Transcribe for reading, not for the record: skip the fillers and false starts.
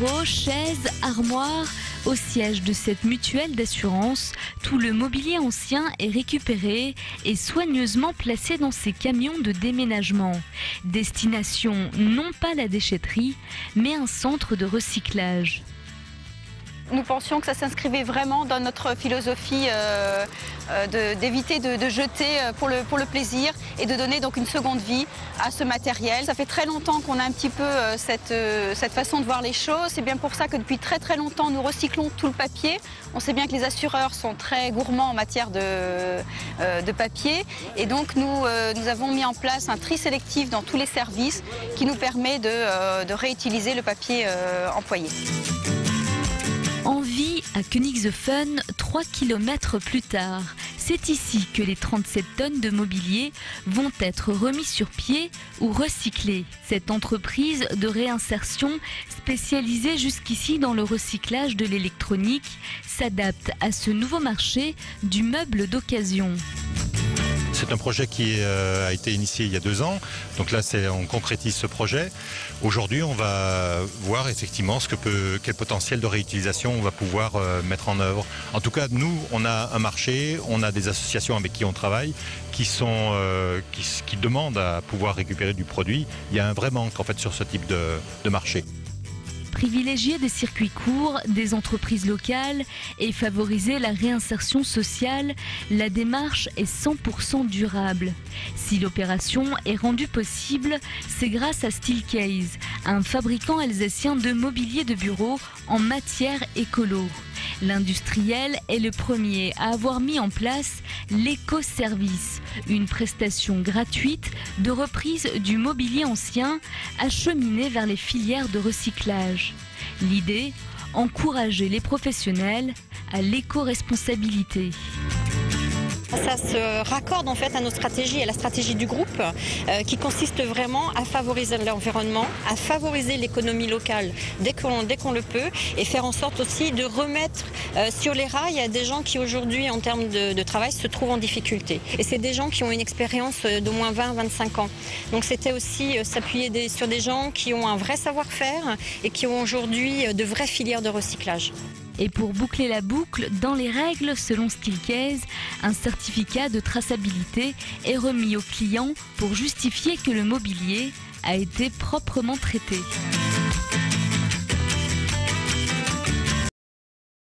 bureaux, chaises, armoires. Au siège de cette mutuelle d'assurance, tout le mobilier ancien est récupéré et soigneusement placé dans ces camions de déménagement. Destination non pas la déchetterie, mais un centre de recyclage. Nous pensions que ça s'inscrivait vraiment dans notre philosophie d'éviter de jeter pour le plaisir et de donner donc une seconde vie à ce matériel. Ça fait très longtemps qu'on a un petit peu cette façon de voir les choses. C'est bien pour ça que depuis très longtemps nous recyclons tout le papier. On sait bien que les assureurs sont très gourmands en matière de papier et donc nous avons mis en place un tri sélectif dans tous les services qui nous permet de réutiliser le papier employé. En vie à Königshofen, 3 km plus tard. C'est ici que les 37 tonnes de mobilier vont être remis sur pied ou recyclés. Cette entreprise de réinsertion, spécialisée jusqu'ici dans le recyclage de l'électronique, s'adapte à ce nouveau marché du meuble d'occasion. C'est un projet qui a été initié il y a 2 ans, donc là on concrétise ce projet. Aujourd'hui on va voir effectivement quel potentiel de réutilisation on va pouvoir mettre en œuvre. En tout cas nous on a un marché, on a des associations avec qui on travaille qui demandent à pouvoir récupérer du produit. Il y a un vrai manque en fait sur ce type de marché. Privilégier des circuits courts, des entreprises locales et favoriser la réinsertion sociale, la démarche est 100% durable. Si l'opération est rendue possible, c'est grâce à Steelcase, un fabricant alsacien de mobilier de bureau en matière écolo. L'industriel est le premier à avoir mis en place l'éco-service, une prestation gratuite de reprise du mobilier ancien acheminé vers les filières de recyclage. L'idée, encourager les professionnels à l'éco-responsabilité. Ça se raccorde en fait à nos stratégies, à la stratégie du groupe qui consiste vraiment à favoriser l'environnement, à favoriser l'économie locale dès qu'on le peut et faire en sorte aussi de remettre sur les rails des gens qui aujourd'hui en termes de travail se trouvent en difficulté. Et c'est des gens qui ont une expérience d'au moins 20-25 ans. Donc c'était aussi s'appuyer sur des gens qui ont un vrai savoir-faire et qui ont aujourd'hui de vraies filières de recyclage. Et pour boucler la boucle, dans les règles selon Steelcase, un certificat de traçabilité est remis au client pour justifier que le mobilier a été proprement traité.